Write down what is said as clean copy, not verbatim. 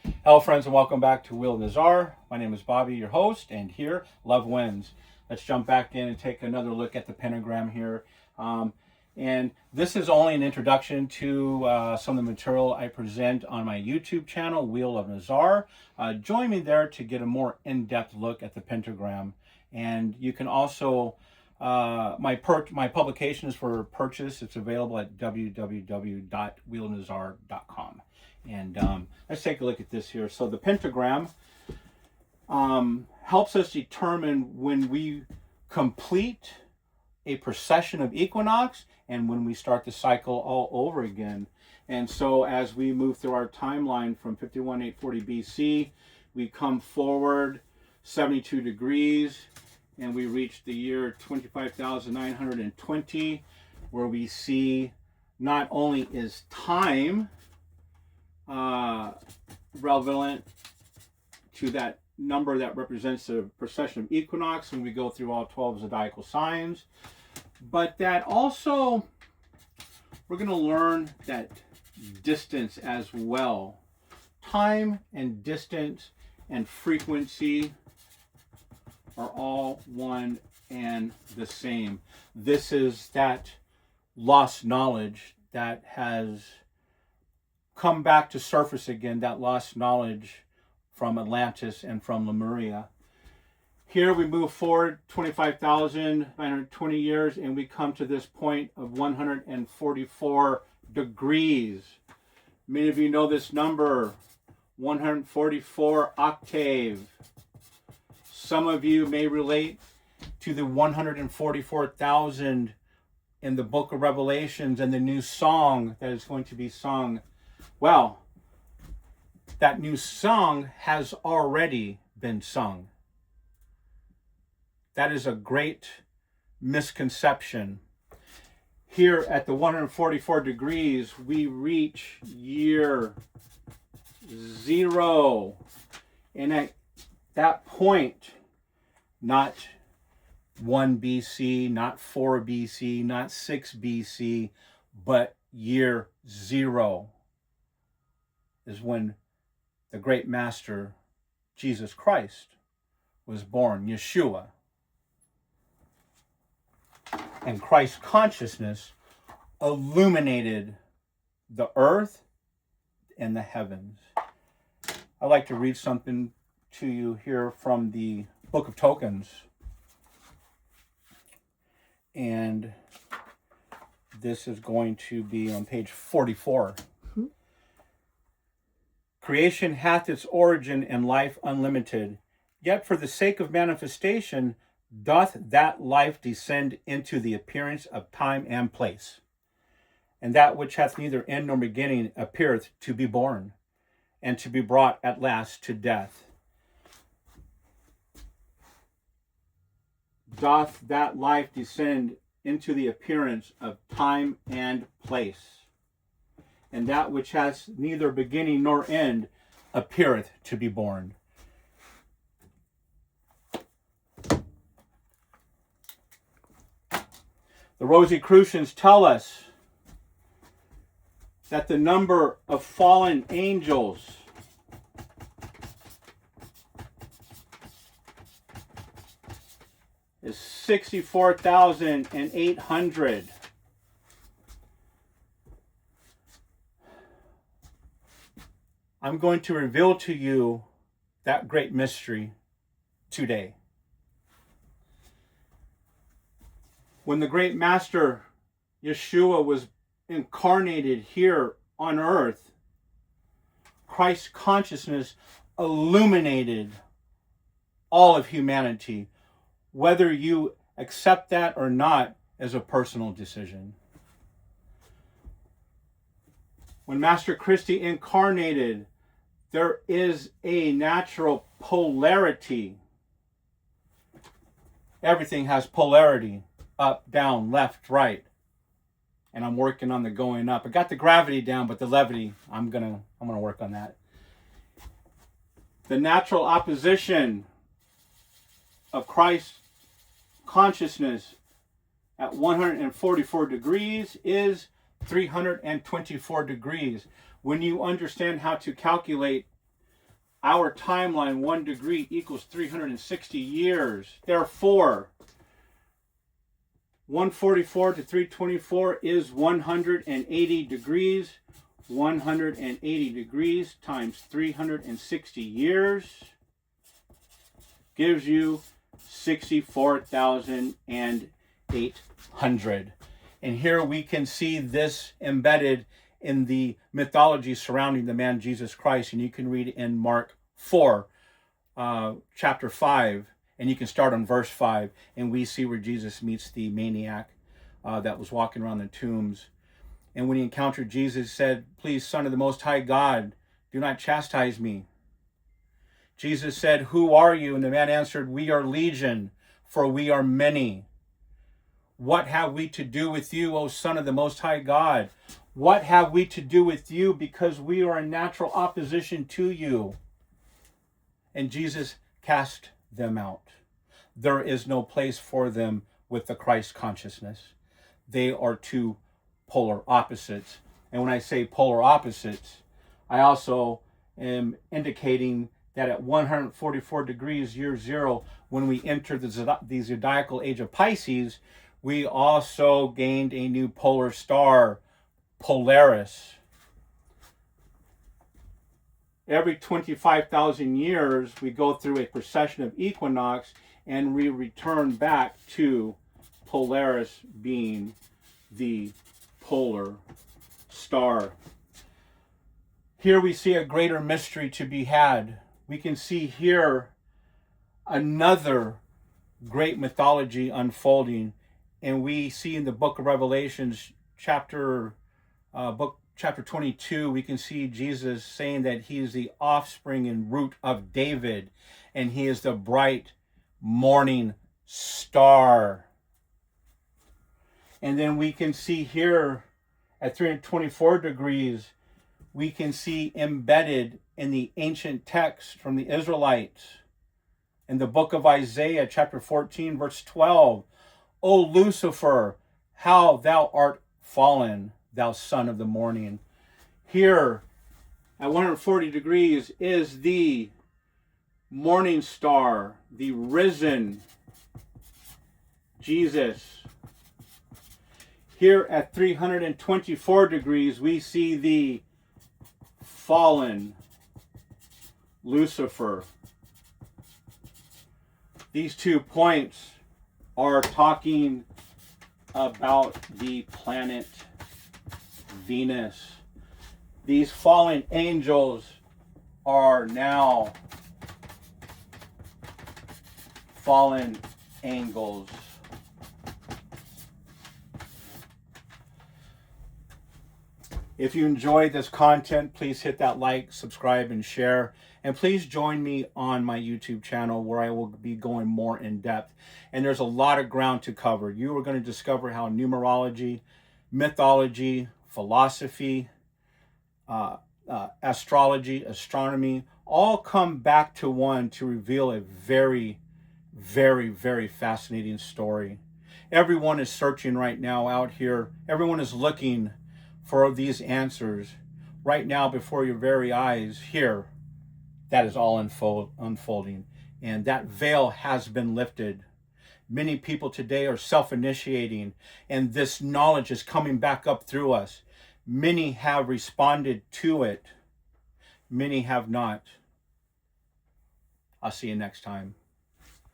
Hello friends and welcome back to Wheel of Nazar. My name is Bobby, your host, and here, love wins. Let's jump back in and take another look at the pentagram here. And this is only an introduction to some of the material I present on my YouTube channel, Wheel of Nazar. Join me there to get a more in-depth look at the pentagram. And you can also, my publication is for purchase. It's available at www.wheelofnazar.com. And let's take a look at this here. So the pentagram helps us determine when we complete a precession of equinox and when we start the cycle all over again. And so as we move through our timeline from 51,840 BC, we come forward 72 degrees and we reach the year 25,920, where we see not only is time relevant to that number that represents the precession of equinox when we go through all 12 zodiacal signs, but that also we're going to learn that distance as well. Time and distance and frequency are all one and the same. This is that lost knowledge that has come back to surface again, that lost knowledge from Atlantis and from Lemuria. Here we move forward 25,920 years and we come to this point of 144 degrees. Many of you know this number, 144 octave. Some of you may relate to the 144,000 in the book of Revelations and the new song that is going to be sung. Well, that new song has already been sung. That is a great misconception. Here at the 144 degrees, we reach year 0. And at that point, not 1 BC, not 4 BC, not 6 BC, but year 0 is when the great master, Jesus Christ, was born, Yeshua. And Christ's consciousness illuminated the earth and the heavens. I'd like to read something to you here from the Book of Tokens. And this is going to be on page 44. Creation hath its origin and life unlimited, yet for the sake of manifestation doth that life descend into the appearance of time and place. And that which hath neither end nor beginning appeareth to be born, and to be brought at last to death. Doth that life descend into the appearance of time and place. And that which has neither beginning nor end appeareth to be born. The Rosicrucians tell us that the number of fallen angels is 64,800. I'm going to reveal to you that great mystery today. When the great master, Yeshua, was incarnated here on earth, Christ's consciousness illuminated all of humanity. Whether you accept that or not is a personal decision. When Master Christi incarnated, there is a natural polarity. Everything has polarity. Up, down, left, right. And I'm working on the going up. I got the gravity down, but the levity, I'm gonna work on that. The natural opposition of Christ's consciousness at 144 degrees is 324 degrees. When you understand how to calculate our timeline, 1 degree equals 360 years. Therefore, 144 to 324 is 180 degrees. 180 degrees times 360 years gives you 64,800. And here we can see this embedded in the mythology surrounding the man Jesus Christ. And you can read in Mark 4, chapter 5, and you can start on verse 5, and we see where Jesus meets the maniac that was walking around the tombs. And when he encountered Jesus, he said, "Please, Son of the Most High God, do not chastise me." Jesus said, "Who are you?" And the man answered, "We are legion, for we are many." "What have we to do with you, O Son of the Most High God? What have we to do with you, because we are in natural opposition to you?" And Jesus cast them out. There is no place for them with the Christ consciousness. They are two polar opposites. And when I say polar opposites, I also am indicating that at 144 degrees year zero, when we enter the zodiacal age of Pisces, we also gained a new polar star, Polaris. Every 25,000 years, we go through a precession of equinox, and we return back to Polaris being the polar star. Here we see a greater mystery to be had. We can see here another great mythology unfolding, and we see in the book of Revelations, chapter 22, we can see Jesus saying that he is the offspring and root of David, and he is the bright morning star. And then we can see here at 324 degrees, we can see embedded in the ancient text from the Israelites in the book of Isaiah, chapter 14, verse 12, "O Lucifer, how thou art fallen, thou son of the morning." Here at 140 degrees is the morning star, the risen Jesus. Here at 324 degrees, we see the fallen Lucifer. These 2 points are talking about the planet Venus. These fallen angels are now fallen angels. If you enjoyed this content, please hit that like, subscribe, and share. And please join me on my YouTube channel, where I will be going more in depth. And there's a lot of ground to cover. You are going to discover how numerology, mythology, philosophy, astrology, astronomy, all come back to one to reveal a very, very, very fascinating story. Everyone is searching right now out here. Everyone is looking for these answers right now before your very eyes. Here, that is all unfolding, and that veil has been lifted. Many people today are self-initiating, and this knowledge is coming back up through us. Many have responded to it. Many have not. I'll see you next time.